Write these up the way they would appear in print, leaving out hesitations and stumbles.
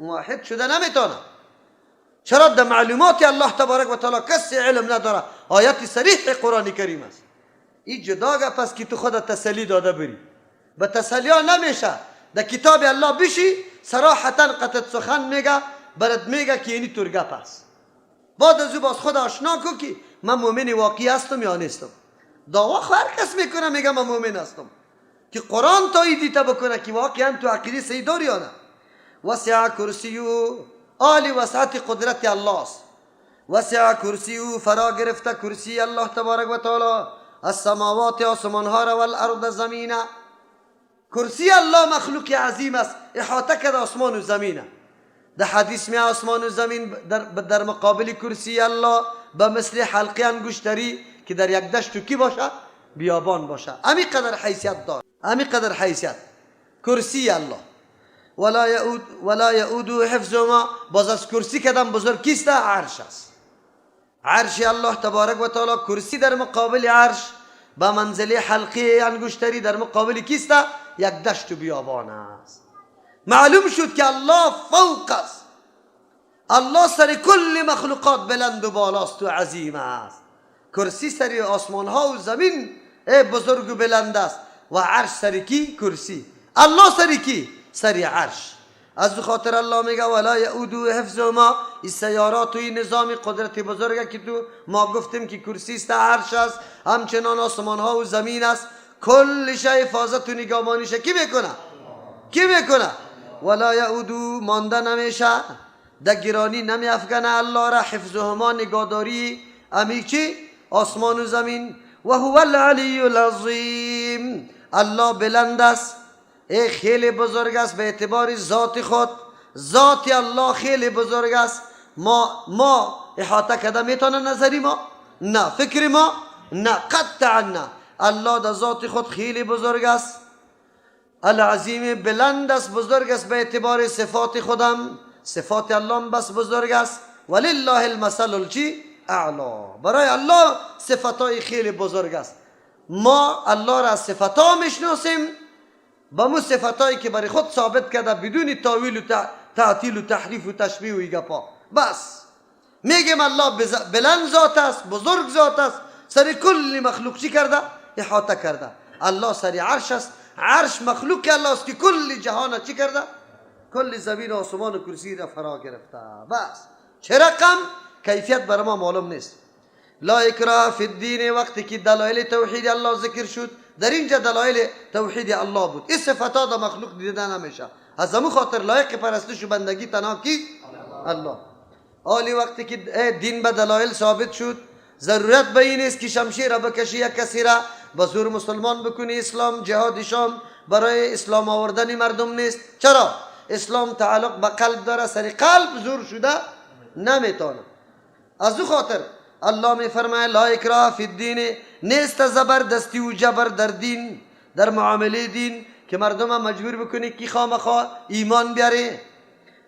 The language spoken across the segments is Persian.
موحد شده نمیتونه. چرا؟ در معلومات الله تبارک و تعالی کسی علم نداره. آیت صریح قرآن کریم است. این جدا گپ است که تو خود تسلی داده بری. به تسلی ها نمیشه. در کتاب الله بشی صراحتا قطعت سخن میگه، برات میگه که اینی طور گپ است. بعد از او باز خود آشنا کو که من مؤمن واقعی هستم یا نیستم. دعوا هر کس میکنه میگه من مؤمن هستم، که قرآن تایید بکنه که واقعا تو عقیده صحیح داری یا نه. وسع کرسیو، عالی وسعت قدرت الله است. وسع کرسیو، فرا گرفته کرسی الله تبارک و تعالی السماوات آسمان ها را و الارض زمین. کرسی الله مخلوق عظیم است، احاطه کرده آسمان و زمین. در حدیث می آسمان و زمین در مقابل کرسی الله به مثل حلقه انگشتری که در یک دشت کی باشه؟ بیابان باشه. امی قدر حیثیت دار، امی قدر حیثیت کرسی الله. ولا یعود حفظهما. باز از کرسی کدام بزرگ کیست؟ عرش است. عرش الله تبارک و تعالی، کرسی در مقابل عرش به منزله حلقه انگشتری در مقابل کیست؟ یک دشت و بیابان است. معلوم شد که الله فوق است. الله سر کل مخلوقات بلند و بالاست و عظیم است. کرسی سر آسمان ها و زمین بزرگ و بلند است و عرش سر کی؟ کرسی. الله سر کی؟ سر عرش. از خاطر الله میگه ولا یعود حفظهما. این سیارات و این نظام قدرت بزرگه که تو ما گفتیم که کرسی است، عرش است، همچنان آسمان ها و زمین است. کل شی حفاظت و نگهبانیش کی میکنه؟ کی میکنه؟ ولا یعود، مانده نمیشه، دگرانی نمی افغانه الله را حفظهما، نگهداری امی چی؟ آسمان و زمین. و هو العلی العظیم. الله بلند است، خیلی بزرگ است به اعتبار ذات خود. ذات الله خیلی بزرگ است. ما احاطه کده میتونه نظری ما؟ نه. فکر ما؟ نه. قطعا نه. الله در ذات خود خیلی بزرگ است. العظیم، بلند است، بزرگ است به اعتبار صفات خودم. صفات الله بس بزرگ است. ولله المثل اعلا. برای الله صفاتای خیلی بزرگ است. ما الله را از صفاتا میشناسیم، با مو صفاتایی که برای خود ثابت کرده بدون تاویل و تعطیل و تحریف و تشبیه و ایگپا. بس میگیم الله بلند ذات است، بزرگ ذات است، سر کل مخلوق چی کرده؟ احاطه کرده. الله سر عرش است. عرش مخلوق الله است که کل جهان چی کرده؟ کل زمین و آسمان و کرسی را فرا گرفته. بس چه رقم کیفیت بر ما معلوم نیست. لا اکراه فی الدین. وقتی که دلایل توحید الله ذکر شد، در اینجا دلایل توحید الله بود. این صفاتا در مخلوق دیده نمیشه. از همون خاطر لایق پرستش و بندگی تنها کی؟ الله. حالی وقتی که دین به دلایل ثابت شد، ضرورت به این است که شمشیر را بکشی، یک کسی را به زور مسلمان بکنی. اسلام جهاد شام برای اسلام آوردن مردم نیست. چرا؟ اسلام تعلق به قلب داره، سر قلب زور شده نمیتونه. از او خاطر الله می فرماید لا اکراه فی الدین. نیست زبردستی و جبر در دین، در معامله دین که مردم مجبور بکنی که خامخواه ایمان بیاره.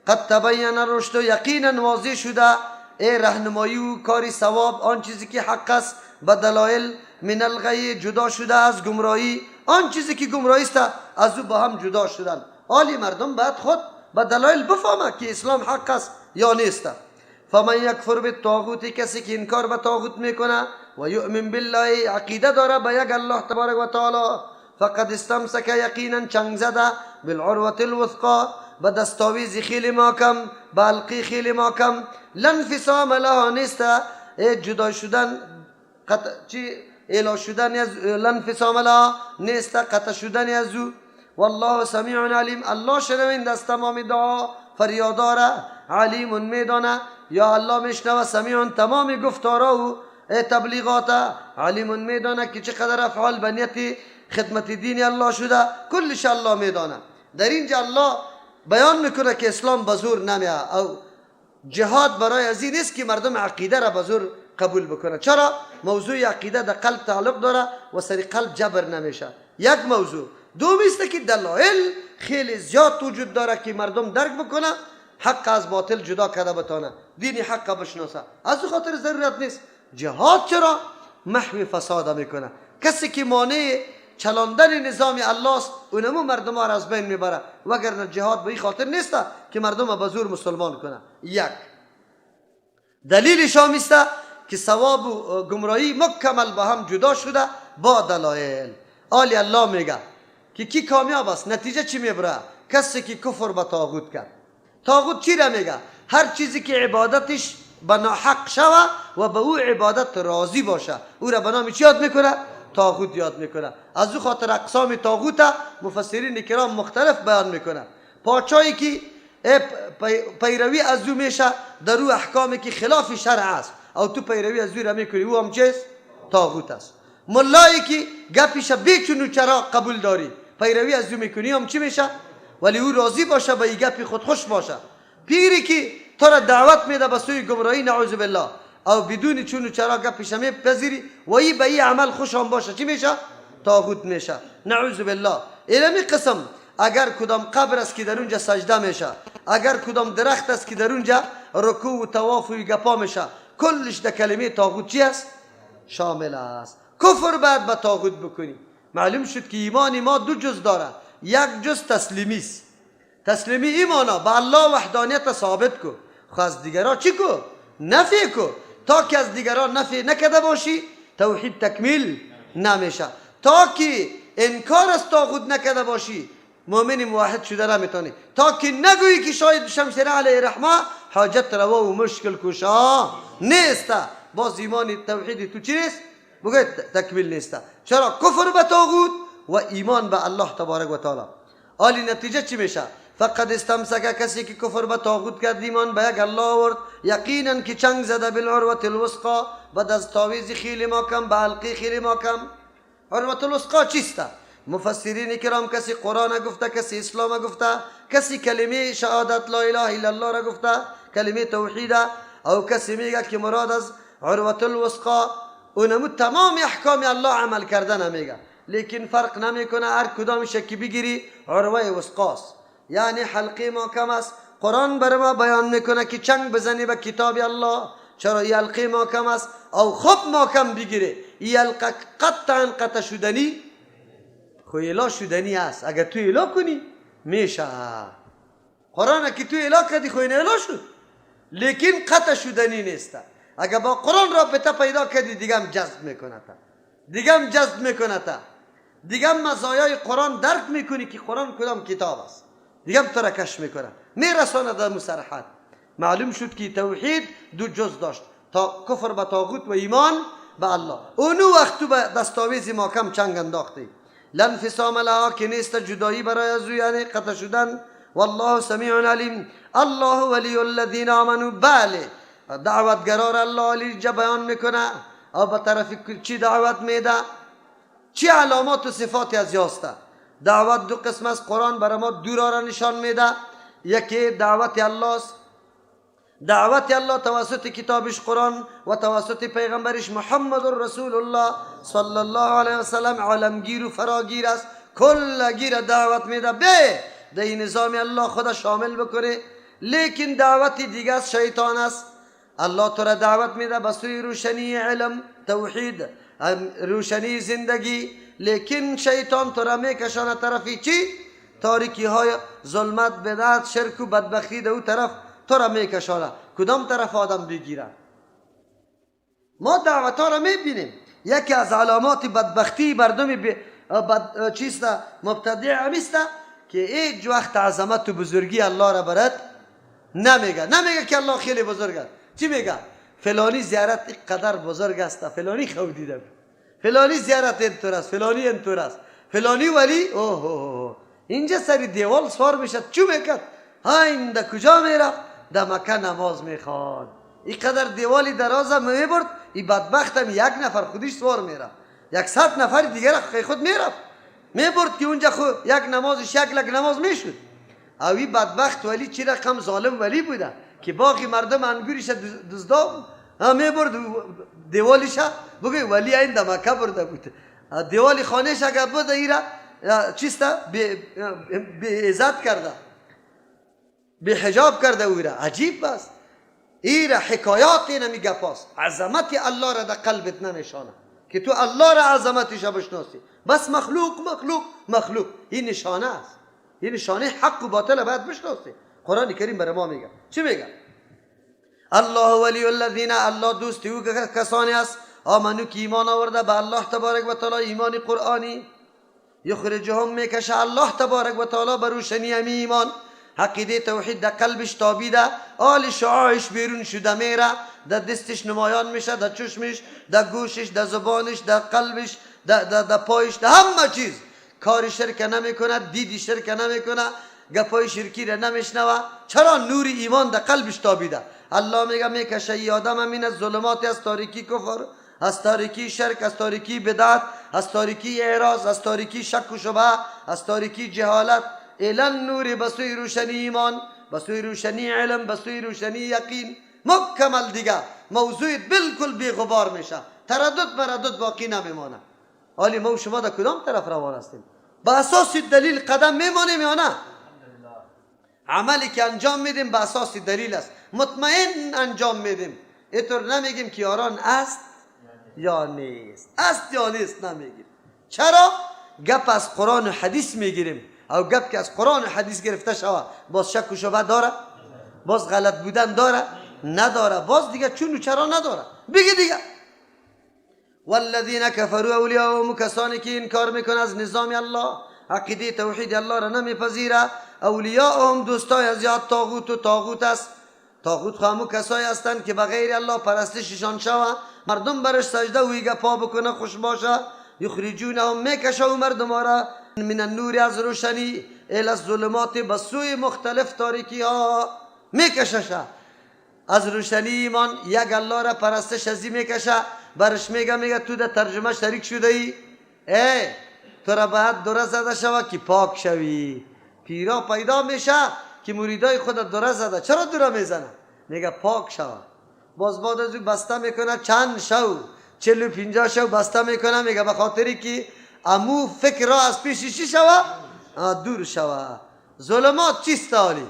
قد تبین الرشد. یقینا واضح شده راهنمایی و کاری ثواب، آن چیزی که حق است به دلایل، من الغی، جدا شده از گمراهی، آن چیزی که گمراهی است از او با هم جدا شدن. حالی مردم باید خود به دلایل بفهمه که اسلام حق است یا نیست. فمن یکفر بالطاغوت. کسی که انکار به طاغوت میکنه و یؤمن بالله، عقیده داره به یک الله تبارک و تعالی، فقد استمسک، یقینا چنگ زده، بالعروة الوثقا، به دستاویز خیلی محکم، به حلقه خیلی محکم. لا انفصام لها. نیست جدا شدن، اله شدن از لا انفصام لها، نیست قطع شدن از او. والله سمیع علیم. الله شنونده است تمام دعا فریادا را، علیم میدانه. یا الله میشنوه، سمیع تمام گفتارا و تبلیغات، علیم میدانه که چقدر افعال بنیت خدمت دین الله شده، کلش الله میدانه. در اینجا الله بیان میکنه که اسلام بزور نمیه، او جهاد برای از این نیست که مردم عقیده را بزور قبول بکنه. چرا؟ موضوع عقیده در قلب تعلق داره و سر قلب جبر نمیشه. یک موضوع. دوم است که دلایل خیلی زیاد وجود داره که مردم درک بکنه، حق از باطل جدا کرده بتانه، دین حق بشناسه. از خاطر ضرورت نیست. جهاد چرا؟ محو فساد میکنه. کسی که مانع چلاندن نظام الله است، اونمو مردم ها را از بین میبره. وگرنه جهاد به این خاطر نیست که مردم به زور مسلمان کنه. یک دلیلش هم است که ثواب و گمراهی مکمل با هم جدا شده با دلایل. آلی الله میگه که کی کامیاب است؟ نتیجه چی میبره؟ کسی که کفر به طاغوت کرد. طاغوت چی را میگه؟ هر چیزی که عبادتش به ناحق شوه و به او عبادت راضی باشه، او را به نام چی یاد میکنه؟ طاغوت یاد میکنه. از او خاطر اقسام طاغوت مفسرین کرام مختلف بیان میکنه. پادشاهی که پیروی از او میشه در او احکامی که خلاف شرع است او تو پیروی از او را میکنی، او هم چیست؟ طاغوت است. ملایی که گپیش بیچون و چرا قبول داری پیروی از او میکنی، هم چی میشه؟ ولی او راضی باشه به این گپی خود خوش باشه. پیری که تو را دعوت میده به سوی گمراهی نعوذ بالله او بدون چون و چرا گپیش میپذیری و ای به این عمل خوش هم باشه، چی میشه؟ طاغوت میشه. نعوذ بالله. اینمی قسم اگر کدام قبر است که در اونجا سجده میشه، اگر کدام درخت است که در اونجا رکوع و طواف و گپا میشه، کلش در کلمه طاغوت چی است؟ شامل است. کفر باید به طاغوت بکنی. معلوم شد که ایمان ما دو جز داره. یک جز تسلیمی است. تسلیمی ایمانا به الله وحدانیت ثابت کو، خو از دیگران چی کو؟ نفی کو. تا که از دیگران نفی نکده باشی توحید تکمیل نمیشه. تا که انکار از طاغوت نکده باشی مؤمن موحد شده نمیتونی. تا که نگویی که شاید شمشیر علیه رحمه حاجت روا و مشکل کشا نیست، باز ایمان توحید تو چی نیست؟ بگوید تکمیل نیست. چرا؟ کفر به طاغوت و ایمان به الله تبارک و تعالی. حالی نتیجه چی میشه؟ فقط استمسک، کسی که کفر به طاغوت کرد ایمان به یک الله آورد، یقینا که چنگ زده بالعروة الوثقی، به دستاویز خیلی محکم، به حلقه خیلی محکم. عروة الوثقی چیست؟ مفسرین کرام کسی قرآن گفته، کسی اسلام گفته، کسی کلمه شهادت لا اله الا الله را گفته، کلمه توحید، او کسی میگه که مراد از عروة الوثقی اونمو تمام احکام الله عمل کردن میگه. لیکن فرق نمیکنه، هر کدامش که بگیری عروه وثقاست، یعنی حلقه محکم است. قرآن بر ما بیان میکنه که چنگ بزنی به کتاب الله. چرا؟ این حلقه محکم است. او خوب محکم بگیره. این حلقه قطع شدنی خو اله شدنی است. اگر تو اله کنی میشه. قرآن که تو اله کردی خو این اله شد، لیکن قطع شدنی نیست. اگر با قرآن رابطه پیدا کردی دیگه هم جذب میکنه تا، دیگه هم جذب میکنه تا، دیگه هم مزایای قرآن درک میکنی که قرآن کدام کتاب است، دیگه هم تو را کشف میکنه، میرسانه در مصرحات. معلوم شد که توحید دو جز داشت، تا کفر به طاغوت و ایمان به الله. اونو وقت تو به دستاویز محکم چنگ انداختی. لانفصام لها، که نیست جدایی برای از او، یعنی قطع شدن. والله سمیع علیم. الله ولی الذین آمنوا، بله دعوتگرار الله علی جا بیان میکنه. او به طرف چی دعوت میده؟ چی علامات و صفات از یاسته؟ دعوت دو قسم است. قرآن برای ما دو را نشان میده. یکی دعوت الله است، دعوت الله توسط کتابش قرآن و توسط پیغمبرش محمد رسول الله صلی الله علیه و سلم. عالمگیر و فراگیر است، کلگیر دعوت میده به در این نظام الله خدا شامل بکنه. لیکن دعوت دیگه از شیطان است. الله تو را دعوت میده به سوی روشنی علم توحید، روشنی زندگی، لیکن شیطان تو را میکشانه طرفی چی؟ تاریکی های ظلمت، بدعت، شرک و بدبختی در او طرف تو را میکشانه. کدام طرف آدم بگیره؟ ما دعوت ها را میبینیم. یکی از علامات بدبختی مردم چیست؟ مبتدع همیست که هیچ وقت عظمت و بزرگی الله را برد نمیگه که الله خیلی بزرگ است. چی میگه؟ فلانی زیارت اینقدر بزرگ است، فلانی خودیده، فلانی زیارت اینطور است، فلانی اینطور است، فلانی ولی اوه اینجا سری دیوال سوار میشه. چو میکرد؟ ها این در کجا میرفت؟ در مکه نماز میخواد. اینقدر دیوالی درازه میبرد، این بدبخت هم یک نفر خودش سوار میرفت، 100 نفر دیگر خود میبرد که اونجا خود یک نمازش یک لک نماز میشد. او این بدبخت ولی چی رقم ظالم ولی بوده که باقی مردم انگوریش دزدا میبرد دیوالیش بگوی ولی این در مکه برده بود. دیوالی خانهش اگر بوده ایره چیسته به عزت کرده، به حجاب کرده او را. عجیب است. ایره حکایات نمی گپاست. عظمت الله را در قلبت ننشانه. که تو الله را عظمتش بشناسی. بس مخلوق مخلوق مخلوق، این نشانه است، این نشانه حق و باطل باید بشناسی. قرآن کریم برای ما میگه چی میگه؟ الله ولی الذین، الله دوستی او کسانی است آمنو که ایمان آورده به الله تبارک و تعالی، ایمان قرآنی. یخرجهم میکشه الله تبارک و تعالی بر روشنی همی ایمان، عقیده توحید در قلبش تابیده، آل شعاعش بیرون شده میره، در دستش نمایان میشه، در چشمش، در گوشش، در زبانش، در قلبش، در پایش، در همه چیز. کاری شرک نمیکنه، دیدی شرک نمیکنه، گپای شرکی را نمیشنوه. چرا؟ نور ایمان در قلبش تابیده. الله میگه میکشه ای آدم امین از ظلمات، از تاریکی کفر، از تاریکی شرک، از تاریکی بدعت، از تاریکی اعراض، از تاریکی شک و شبهه، از تاریکی جهالت، الان نور بسوی روشنی ایمان، بسوی روشنی علم، بسوی روشنی یقین مکمل دیگه. موضوعیت بالکل بی غبار میشه، تردد باقی نمیمانه. حالی ما و شما در کدام طرف روان هستیم؟ با اساس دلیل قدم میمانیم یا نه؟ عملی که انجام میدیم با اساس دلیل است، مطمئن انجام میدیم. اینطور نمیگیم که یاران است یا نیست، است یا نیست نمیگیم. چرا؟ گپ از قرآن و حدیث میگیریم، او گپ که از قرآن و حدیث گرفته شود باز شک و شبهه داره؟ باز غلط بودن داره؟ نداره. باز دیگه چون و چرا نداره. بگی دیگه والذین کفروا اولیاءهم، کسانی که انکار میکنه از نظام الله، عقیده توحید الله را نمیپذیره، اولیاءهم دوستای از یاد طاغوت و طاغوت است. طاغوت خامو کسایی هستند که بغیر الله پرستششان شوه، مردم برش سجده ویگه پا بکنه خوش باشه. یخرجونهم میکشه و مردم را من النور، از روشنی، الی الظلمات، بسوی مختلف تاریکی ها میکشه. از روشنی ایمان یک الله را پرستش ازی میکشه، برش میگه تو در ترجمه شریک شده ای، تو را باید دوره زده شوه که پاک شوی. پیرا پیدا میشه که مریدای خود دوره زده، چرا دوره میزنه؟ میگه پاک شوه. باز بعد از او بسته میکنه چند شو، 40-50 شو بسته میکنه، میگه به خاطری که امو فکر را از پیشی چی شوه؟ دور شوه. ظلمات چیست حالی؟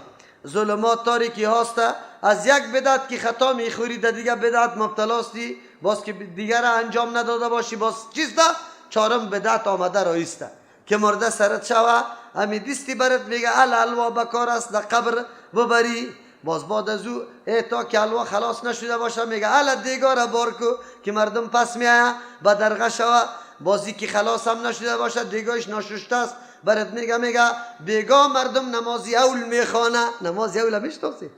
ظلمات تاریکی هاسته. از یک بدعت که خطا میخوری در دیگه بدعت مبتلاستی، باز که دیگر انجام نداده باشی باز چیسته؟ چهارم بدعت آمده رایسته که مرده سرت شوه، همی دستی برت میگه الوا بکار است در قبر ببری. باز بعد از او تا که الوا خلاص نشده باشه میگه دیگار بار کو که مردم پس میایه به درغه شوه. بازی که خلاص هم نشده باشه دیگاش ناشسته است، برات میگه بیگا مردم نمازی اول میخوانه. نمازی اول میشناسی؟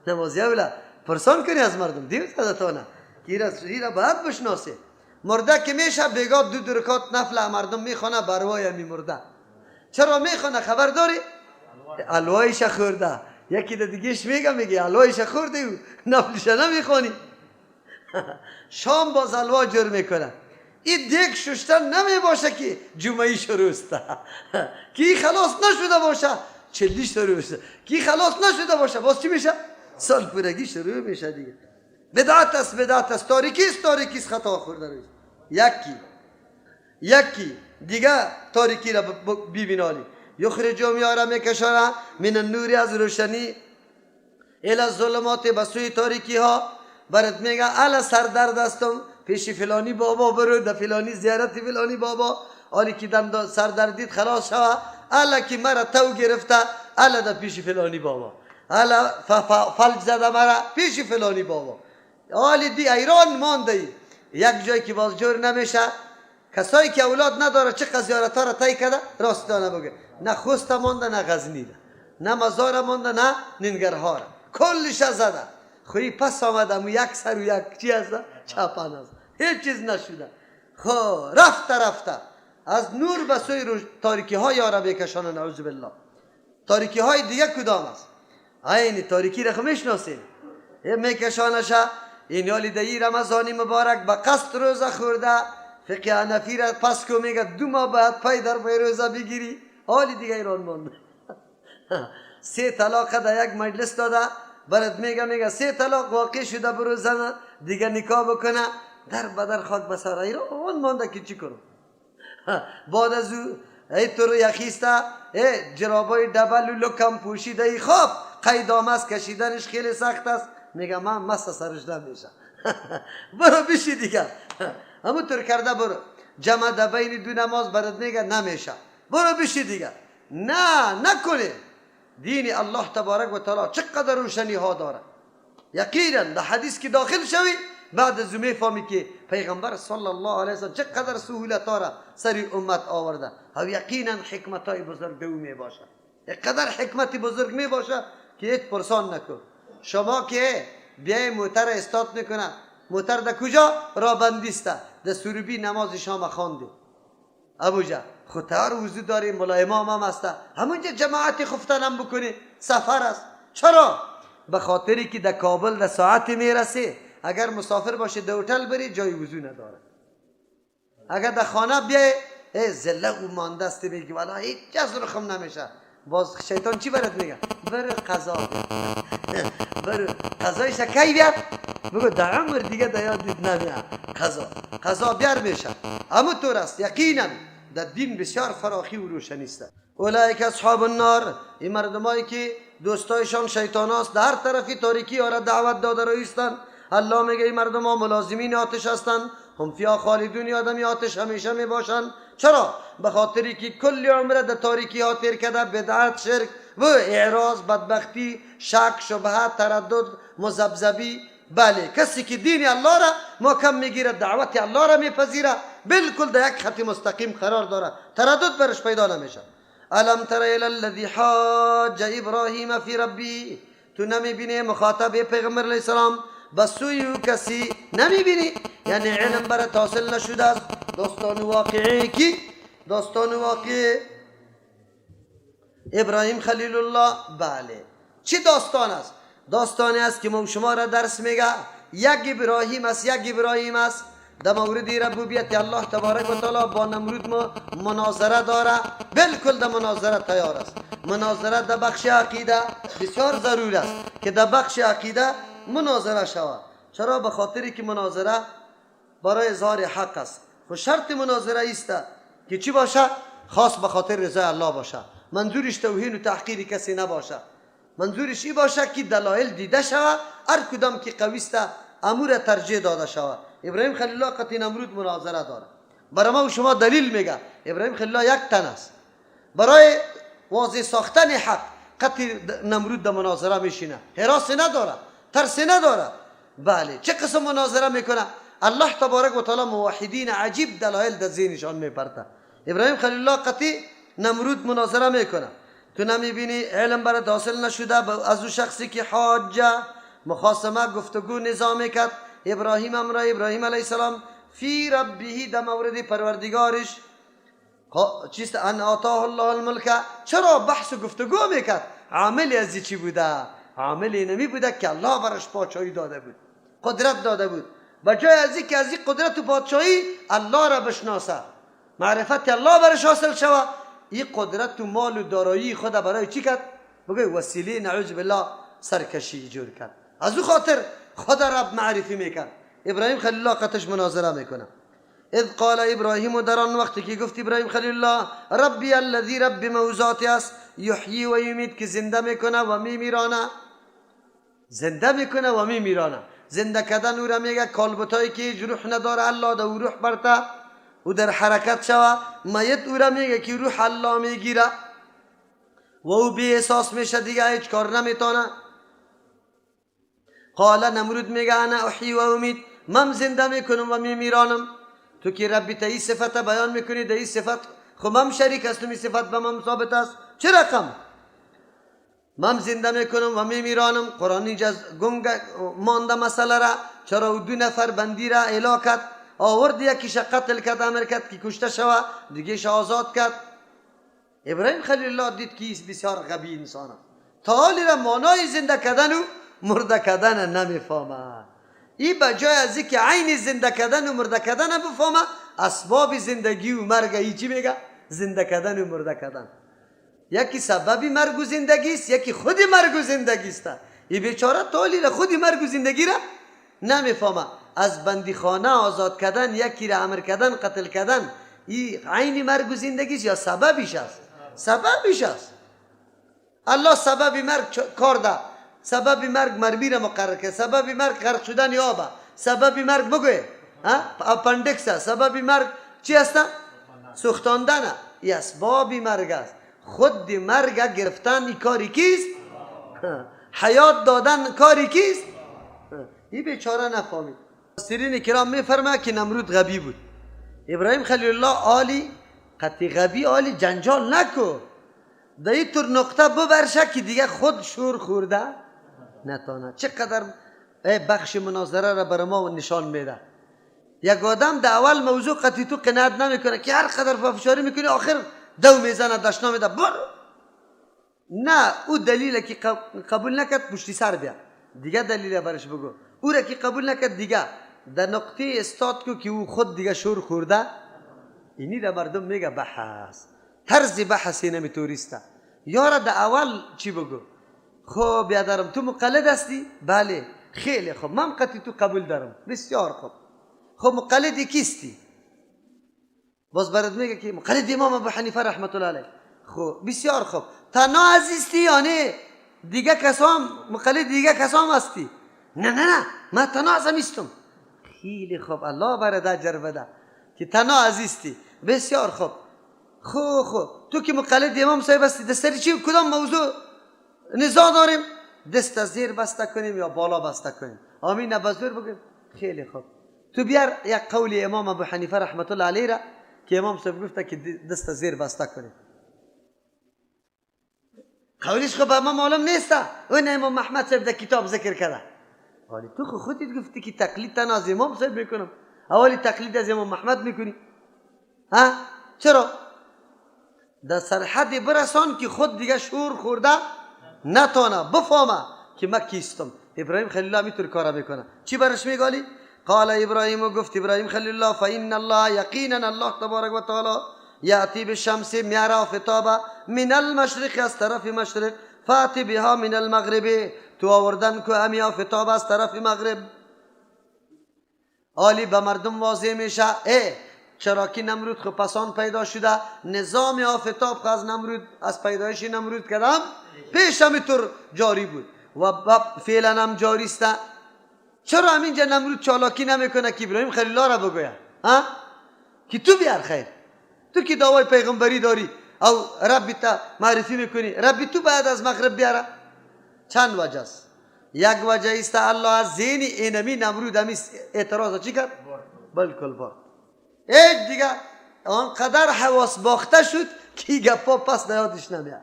نمازی اول پرسان کنی از مردم، دیو زدتانه کی را باید بشناسی. مرده که میشه بیگا 2 رکعت نفل مردم میخوانه بروای می مرده. چرا میخوانه خبر داری؟ الوایش خورده. یکی دیگهش میگه الوایش خورده و نفلش نمیخوانی. شام باز الوا جور میکنه. این دیگ ششتن نمی باشه که جمعه شروع است. کی خلاص نشده باشه 40 شروع است. کی خلاص نشده باشه باز چی میشه؟ سال پورگی شروع میشه دیگه. بدعت است، تاریکی است، خطا خورده روی. یکی دیگه تاریکی را ببینالی. یخرجهم یارا میکشانه من النور، از روشنی، الی الظلمات، بسوی تاریکی ها. برات میگه سردرد هستم پیش فلانی بابا برو، در فلانی زیارت فلانی بابا، حالی که دم سردردید خلاص شوه، که مرا تو گرفته در پیش فلانی بابا، فلج زده مرا پیش فلانی بابا. حالی دی ایران مانده یک جایی که باز جور نمیشه. کسایی که اولاد نداره چه زیارت ها را طی کرده راستانه بگه، نه خوست مانده نه غزنی نه مزار مانده نه ننگرهار، کلش زده. خوی پس آمدم و یک سر و یک چی هست چپن هست، هیچ چیز نشده. رفته از نور به سوی تاریکی ها یارا بکشانه. نعوذ بالله. تاریکی های دیگه کدام است؟ این تاریکی را میشناسین، میکشانشه. این یالی دی رمضانی مبارک به قصد روزه خورده، فقه حنفی را پس که میگه 2 ماه بعد پای در پای روزه بگیری. حالی دیگه ایران مانده. 3 طلاق در یک مجلس داده، برات میگه 3 طلاق واقع شده برو زن دیگه نکاح بکنه، در بدر خاک بسار ایران مانده که چی کنم. بعد از او تو رو یخیسته جرابای دبل و لکم پوشیده، خواب قیدام است کشیدنش خیلی سخت است. میگه من مست سرش نمیشه. برو بشی دیگه. همونطور کرده برو جمع در بین دو نماز برات میگه نمیشه، برو بشی دیگه. نه نکنه. دین الله تبارک و تعالی چقدر روشنی ها داره. یقینا در حدیث که داخل شوی بعد از میفهمی که پیغمبر صلی الله علیه و سلم چقدر سهولت را سری امت آورده و یقینا حکمت های بزرگ دو می باشه. یقدر حکمت بزرگ می باشه که هیچ پرسان نکن. شما که بیای موتر استارت میکنه، موتر در کجا را بندیسته در سروبی نماز شام خوانده ابوجا خودتر وضو داری، ملا امام هم هسته همونجا جماعت خفتن هم بکنی، سفر است. چرا؟ به خاطری که در کابل در ساعت میرسی، اگر مسافر باشه در هتل بری جای وضو نداره. اگر در خانه بیای زله او مانده است میگی والا هیچ جز رخم نمیشه، باز شیطان چی برات میگه؟ برو قضا برو قضای شکی بیار، بگو در عمر دیگه در یادت نمیاد قضا بیار میشه. همونطور است. یقینا در دین بسیار فراخی و روشنی است. اولئک اصحاب النار، این مردمایی که دوستایشان شیطان است، در هر طرفی تاریکی را دعوت داده رایستند. الله میگه این مردم ها ملازمین آتش هستند، هم فیها خالدون، آدمی آتش همیشه می باشند. چرا؟ به خاطری که کل عمر در تاریکی ها تیر کرده، بدعت، شرک و اعراض، بدبختی، شک، شبهه، تردد، مذبذبی. بله، کسی که دین الله را محکم میگیره، دعوت الله را میپذیره، بالکل در یک خط مستقیم قرار داره، تردد برش پیدا نمیشه. الم تر الی الذی حاج ابراهیم فی ربی، تو نمیبینی مخاطب پیغمبر علیه السلام بسوی او کسی نمیبینی؟ یعنی علم برات حاصل نشده است. داستان واقعی کی؟ داستان واقعی ابراهیم خلیل الله. بله، چی داستان است؟ داستانی است که شما را درس میگه یک ابراهیم است، یک ابراهیم است. در مورد ربوبیت الله تبارک و تعالی با نمرود مناظره داره، بالکل در مناظره تیار است. مناظره در بخش عقیده بسیار ضرور است که در بخش عقیده مناظره شود. چرا؟ به خاطری که مناظره برای اظهار حق است و شرط مناظره است که چی باشه؟ خاص به خاطر رضای الله باشه، منظورش توهین و تحقیر کسی نباشه، منظورش این باشه که دلایل دیده شود، هر کدام که قوی است امور ترجیح داده شود. ابراهیم خلیل الله قطعی نمرود مناظره داره. برای ما و شما دلیل میگه ابراهیم خلیل الله یک تن است. برای واضح ساختن حق قطعی نمرود در مناظره میشینه، حراس نداره، ترس نداره. بله، چه قسم مناظره میکنه؟ الله تبارک و تعالی موحدین عجیب دلایل در ذهنشان میپرته. ابراهیم خلیل الله قطعی نمرود مناظره میکنه. تو نمیبینی علم برات حاصل نشده از اون شخصی که حاجه مخاصمه گفتگو نظام کرد ابراهیم امرا ابراهیم علیه السلام فی ربه، در مورد پروردگارش چیست؟ ان آتاه الله الملک. چرا بحث و گفتگو میکرد؟ عاملی ازی چی بوده؟ عاملی نمی بوده که الله برش پادشاهی داده بود، قدرت داده بود. بجای ازی که ازی قدرت و پادشاهی الله را بشناسه، معرفت الله برش حاصل شود، این قدرت و مال و دارایی خود برای چی کرد؟ بگوی وسیله نعوذ بالله سرکشی جور کرد. از او خاطر خود را معرفی میکرد. ابراهیم خلیل الله قطعش مناظره میکنه. اذ قال ابراهیم، در آن وقتی که گفت ابراهیم خلیل الله ربی الذی رب موضوعاتی است، یحیی و یمید، که زنده میکنه و میمیرانه. زنده میکنه و میمیرانه. زنده کردن او را میگه کالبوتایی که روح نداره الله در روح برته او در حرکت شوه. میت او را میگه که روح الله میگیره و او بی احساس میشه دیگه، هیچ کار نمیتونه. قال نمرود میگه انا احیی و امید، من زنده میکنم و میمیرانم. تو که ربی تا این صفت بیان میکنی، در این صفت خب من شریک هستم، این صفت به من ثابت است. چه رقم؟ من زنده میکنم و میمیرانم. قرآن اینجا گنگ مانده مسئله را. چرا او دو نفر بندی را اعلا کرد، آورد یکیش قتل کرد، امر کرد که کشته شوه، دیگهش آزاد کرد. ابراهیم خلیل الله دید که بسیار غبی انسان است، تا حالی را مانای زنده کردن و مرده کردن نمیفهمه. این بجای از اینکه عین زنده کردن و مرده کردن بفهمه، اسباب زندگی و مرگ ای چی میگه؟ زنده کردن و مرده کردن. یکی سببی مرگ و زندگی است، یکی خودی مرگ و زندگی است. این بیچاره طولی را خودی مرگ و زندگی را نمیفهمه. از بندیخانه آزاد کردن، یکی را امر کردن، قتل کردن، این عین مرگ و زندگی است یا سببیش است؟ سببیش است. الله سبب مرگ کار ده، سبب مرگ مرمی را مقرر کرد، سبب مرگ غرق شدن آب، سبب مرگ بگوی اپندکس است. سبب مرگ چی است؟ سوختاندن. این اسباب مرگ است. خود مرگ گرفتن این کاری کیست؟ حیات دادن کاری کیست؟ این بیچاره نفهمید. مفسرین کرام میفرمه که نمرود غبی بود. ابراهیم خلیل الله عالی قطعی غبی عالی جنجال نکو، در این طور نقطه ببرشه که دیگه خود شور خورده نتانه. چقدر بخش مناظره را بر ما نشان میده. یک آدم در اول موضوع قطعی تو قناعت نمیکنه که هر قدر فشاری میکنی آخر دو میزنه دشنا میده بر. نه، او دلیل که قبول نکرد پشتی سر بیا دیگه دلیل برش بگو. او را که قبول نکرد دیگه در نقطه استاد کو که او خود دیگه شور خورده. اینی را مردم میگه بحث، طرز بحثی نمیتوریسته. یارا در اول چی بگو؟ خب بیادرم تو مقلد هستی؟ بله. خیلی خوب، من قطعی تو قبول دارم. بسیار خوب. خب مقلدی کیستی؟ باز برات میگه که مقلد امام ابو حنیفه رحمت الله علیه. خب بسیار خوب، تنها عزیزتی یا نه دیگه کسام مقلد دیگه کسام هستی؟ نه نه نه من تنها عزیزم. خیلی خوب، الله برات اجر بده که تنها عزیزتی. بسیار خوب. خب تو که مقلد امام صاحب هستی دستری چی کدام موضوع نزاع داریم؟ دست زیر بسته کنیم یا بالا بسته کنیم؟ آمین نبزور بگیم. خیلی خوب، تو بیار یک قول امام ابو حنیفه رحمت الله علیه را که امام صاحب گفته که دست زیر بسته کنیم. قولش خب ما معلوم نیست. اون امام محمد صاحب در کتاب ذکر کرده. ولی تو خودت گفتی که تقلید تنها از امام صاحب میکنم، اولی تقلید از امام محمد میکنی. ها چرا؟ در سرحد برسان که خود دیگه شور خورده نتانه بفهمه که من کیستم. ابراهیم خلیل الله میتونه کارا میکنه. چی برش میگالی؟ قال ابراهیم و گفت ابراهیم خلیل الله فإن الله یقینا الله تبارک و تعالی یاتی بالشمس میاره آفتاب من المشرق از طرف مشرق فاتی بها من المغرب تو آوردن که امی آفتاب از طرف مغرب. آلی به مردم واضح میشه چرا که نمرود خب پسان پیدا شده. نظام آفتاب خب از نمرود از پیدایش نمرود کردم پیش همینطور جاری بود و فعلا هم جاری است. چرا همینجا نمرود چالاکی نمیکنه که ابراهیم خلیل الله را بگوید که تو بیار خیر، تو که دعوای پیغمبری داری او ربی تا معرفی میکنی، ربی تو بعد از مغرب بیاره. چند وجه است. یک وجه است الله از ذهن اینمی نمرود همی اعتراض چی کرد؟ بالکل بار ایک دیگه آنقدر حواس باخته شد که گپا پس نیادش نمیاد.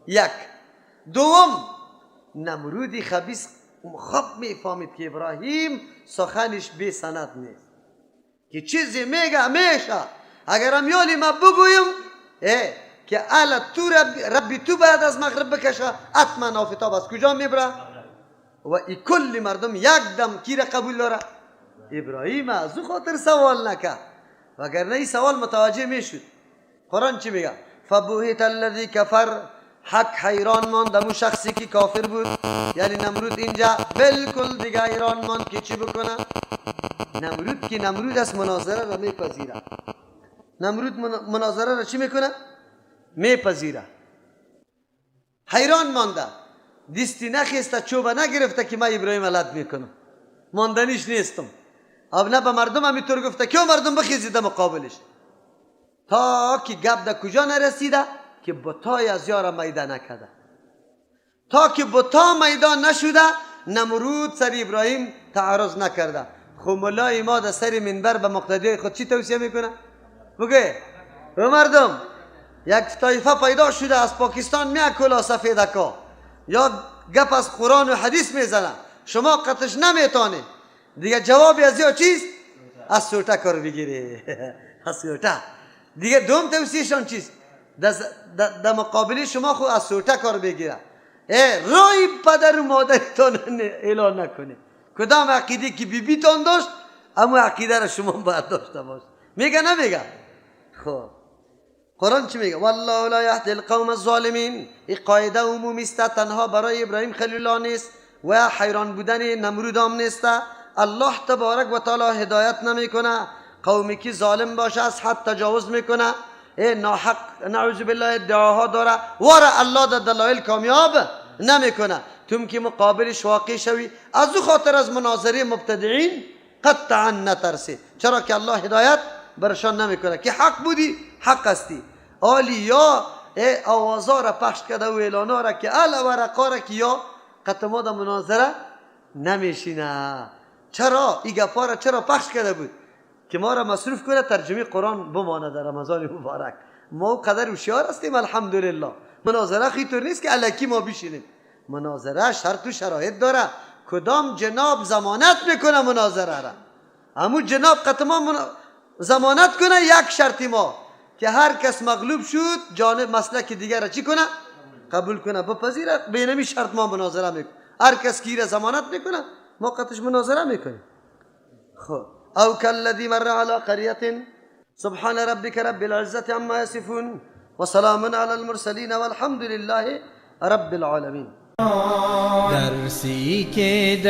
یک. دوم نمرودی خبیث خوب میفهمید که ابراهیم سخنش بی سند نیست، که چیزی میگه همیشه اگر هم یالی ما بگویم که الا تو ربی تو بعد از مغرب بکشه حتما آفتاب از کجا میبره و ای کل مردم یک دم کی را قبول داره؟ ابراهیم. از او خاطر سوال نکرد وگرنه این سوال متوجه میشد. قرآن چی میگه؟ فبهت الذی کفر، حق حیران ماند همون شخصی که کافر بود. یعنی نمرود اینجا بالکل دیگه حیران ماند که چی بکنه. نمرود که نمرود از مناظره را میپذیره. نمرود مناظره را چی میکنه؟ میپذیره. حیران مانده، دستی نخیسته چوبه نگرفته که من ابراهیم علت میکنم، ماندنیش نیستم. اب نه به مردم همینطور گفته که مردم بخیزیده مقابلش، تا که گپ در کجا نرسیده که بتای از یار میدان نکده. تا که بتا میدان نشده نمرود سر ابراهیم تعرض نکرده. خب ملای ما در سر منبر به مقتدی خود چی توصیه میکنه؟ بگه به مردم یک طایفه پیدا شده از پاکستان میاد کلا سفیدکا یا گپ از قرآن و حدیث میزنه، شما قطعش نمیتانی دیگه جوابی از یا چیست؟ از سوتا کار بگیری. از سوتا دیگه دوم توصیهشان چیست؟ در مقابلی شما خود از سوتا کار بگیره. رای پدر و مادرتان اعلان نکنه. کدام عقیده که بی تان داشت اما عقیده را شما باید داشته باش. میگه نمیگه؟ خب قرآن چی میگه؟ والله لا یهدی القوم الظالمین. این قاعده عمومی است، تنها برای ابراهیم خلیل الله نیست و حیران بودن نمرود هم نیست. الله تبارک و تعالی هدایت نمیکنه قومی که ظالم باشه، از حد تجاوز میکنه، ناحق نعوذ بالله ادعاها داره وره الله در دلایل کامیاب نمیکنه. تو که مقابلش واقع شوی از او خاطر از مناظره مبتدعین قطعا نترسه. چرا که الله هدایت برشان نمیکنه که حق بودی حق هستی. آلی یا آوازا را پخش کرده و اعلانا را که اهل ورقا را که یا قطما در مناظره نمیشینه. چرا این گپا را چرا پخش کرده بود؟ که ما را مصروف کنه ترجمه قرآن بمانه در رمضان مبارک. ما قدر هوشیار هستیم الحمدلله. مناظره خیطور نیست که الکی ما بشینیم. مناظره شرط و شرایط داره. کدام جناب ضمانت میکنه مناظره را؟ همو جناب قطما ضمانت کنه یک شرطی ما که هر کس مغلوب شد جانب مسلک دیگر را چی کنه؟ قبول کنه بپذیره. بینمی شرط ما مناظره میکنه. هر کس کی را ضمانت میکنه ما قطعش مناظره میکنیم. خب او کالذی مر علی قریة سبحان ربک رب العزة عما یصفون وسلام علی المرسلین والحمد لله رب العالمین. درسی که